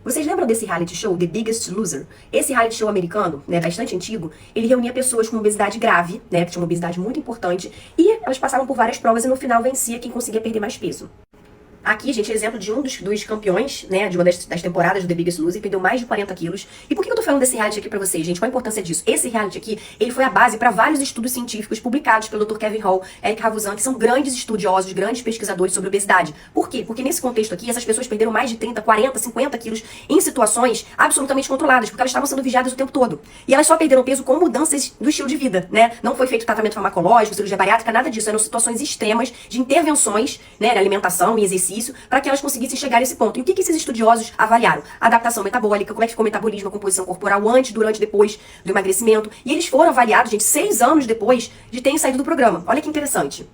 Vocês lembram desse reality show, The Biggest Loser? Esse reality show americano, né, bastante antigo, ele reunia pessoas com obesidade grave, né, que tinha uma obesidade muito importante, e elas passavam por várias provas e no final vencia quem conseguia perder mais peso. Aqui, gente, é exemplo de um dos campeões, né, de uma das temporadas do The Biggest Loser, perdeu mais de 40 quilos. E por que eu tô falando desse reality aqui pra vocês, gente? Qual a importância disso? Esse reality aqui, ele foi a base para vários estudos científicos publicados pelo Dr. Kevin Hall, Eric Ravuzan, que são grandes estudiosos, grandes pesquisadores sobre obesidade. Por quê? Porque nesse contexto aqui, essas pessoas perderam mais de 30, 40, 50 quilos em situações absolutamente controladas, porque elas estavam sendo vigiadas o tempo todo. E elas só perderam peso com mudanças do estilo de vida, né? Não foi feito tratamento farmacológico, cirurgia bariátrica, nada disso. Eram situações extremas de intervenções, né, de alimentação e exercício, para que elas conseguissem chegar a esse ponto. E o que esses estudiosos avaliaram? Adaptação metabólica, como é que ficou o metabolismo, a composição corporal antes, durante, depois do emagrecimento. E eles foram avaliados, gente, 6 anos depois de terem saído do programa. Olha que interessante.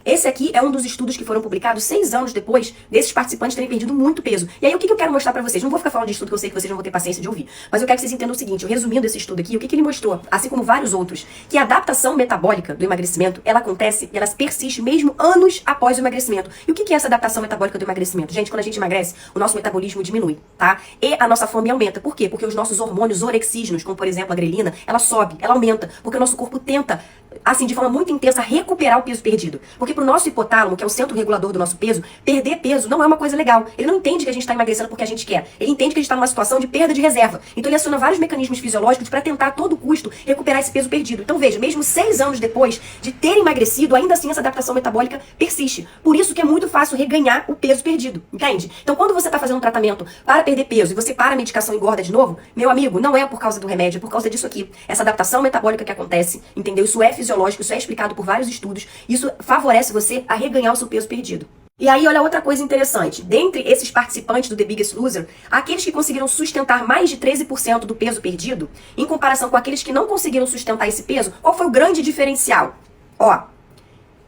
Esse aqui é um dos estudos que foram publicados 6 anos depois desses participantes terem perdido muito peso. E aí, o que eu quero mostrar pra vocês? Não vou ficar falando de estudo, que eu sei que vocês não vão ter paciência de ouvir. Mas eu quero que vocês entendam o seguinte, eu resumindo esse estudo aqui, o que ele mostrou, assim como vários outros, que a adaptação metabólica do emagrecimento, ela acontece e ela persiste mesmo anos após o emagrecimento. E o que é essa adaptação metabólica do emagrecimento? Gente, quando a gente emagrece, o nosso metabolismo diminui, tá? E a nossa fome aumenta. Por quê? Porque os nossos hormônios orexígenos, como por exemplo a grelina, ela sobe, ela aumenta, porque o nosso corpo tenta, assim, de forma muito intensa, recuperar o peso perdido. Porque pro nosso hipotálamo, que é o centro regulador do nosso peso, perder peso não é uma coisa legal. Ele não entende que a gente está emagrecendo porque a gente quer. Ele entende que a gente está numa situação de perda de reserva. Então ele aciona vários mecanismos fisiológicos para tentar a todo custo recuperar esse peso perdido. Então veja, mesmo 6 anos depois de ter emagrecido, ainda assim essa adaptação metabólica persiste. Por isso que é muito fácil reganhar o peso perdido, entende? Então quando você está fazendo um tratamento para perder peso e você para a medicação e engorda de novo, meu amigo, não é por causa do remédio, é por causa disso aqui. Essa adaptação metabólica que acontece, entendeu? Isso é fisiológico, isso é explicado por vários estudos, isso favorece você a reganhar o seu peso perdido. E aí, olha outra coisa interessante. Dentre esses participantes do The Biggest Loser, aqueles que conseguiram sustentar mais de 13% do peso perdido, em comparação com aqueles que não conseguiram sustentar esse peso, qual foi o grande diferencial? Ó,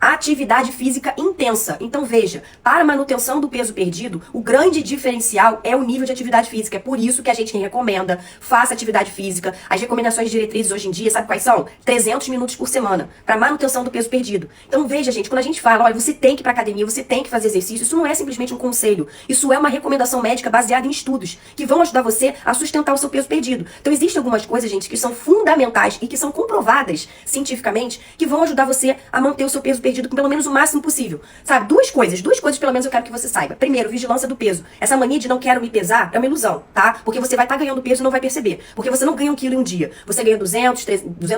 a atividade física intensa. Então veja, para a manutenção do peso perdido, o grande diferencial é o nível de atividade física. É por isso que a gente recomenda, faça atividade física. As recomendações de diretrizes hoje em dia, sabe quais são? 300 minutos por semana, para manutenção do peso perdido. Então veja, gente, quando a gente fala, olha, você tem que ir para academia, você tem que fazer exercício, isso não é simplesmente um conselho. Isso é uma recomendação médica baseada em estudos, que vão ajudar você a sustentar o seu peso perdido. Então existem algumas coisas, gente, que são fundamentais e que são comprovadas cientificamente, que vão ajudar você a manter o seu peso perdido com pelo menos o máximo possível. Sabe? Duas coisas pelo menos eu quero que você saiba. Primeiro, vigilância do peso. Essa mania de não quero me pesar é uma ilusão, tá? Porque você vai estar ganhando peso e não vai perceber. Porque você não ganha 1 quilo em um dia. Você ganha 200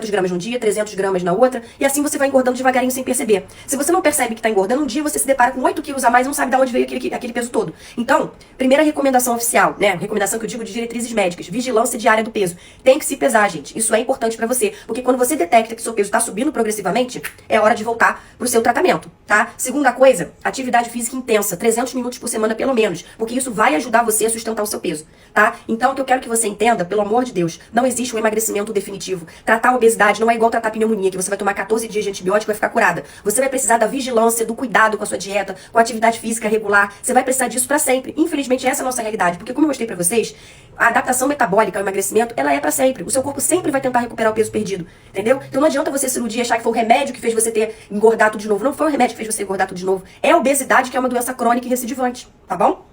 gramas num dia, 300 gramas na outra, e assim você vai engordando devagarinho sem perceber. Se você não percebe que tá engordando, um dia você se depara com 8 quilos a mais e não sabe de onde veio aquele peso todo. Então, primeira recomendação oficial, né? Recomendação que eu digo de diretrizes médicas, vigilância diária do peso. Tem que se pesar, gente. Isso é importante pra você. Porque quando você detecta que seu peso tá subindo progressivamente, é hora de voltar pro seu tratamento, tá? Segunda coisa, atividade física intensa, 300 minutos por semana pelo menos, porque isso vai ajudar você a sustentar o seu peso, tá? Então, o que eu quero que você entenda, pelo amor de Deus, não existe um emagrecimento definitivo. Tratar a obesidade não é igual tratar a pneumonia, que você vai tomar 14 dias de antibiótico e vai ficar curada. Você vai precisar da vigilância, do cuidado com a sua dieta, com a atividade física regular. Você vai precisar disso pra sempre. Infelizmente, essa é a nossa realidade, porque como eu mostrei pra vocês, a adaptação metabólica ao emagrecimento, ela é pra sempre. O seu corpo sempre vai tentar recuperar o peso perdido, entendeu? Então não adianta você se iludir e achar que foi o remédio que fez você ter engordado de novo. Não foi o remédio que fez você engordar tudo de novo. É a obesidade, que é uma doença crônica e recidivante, tá bom?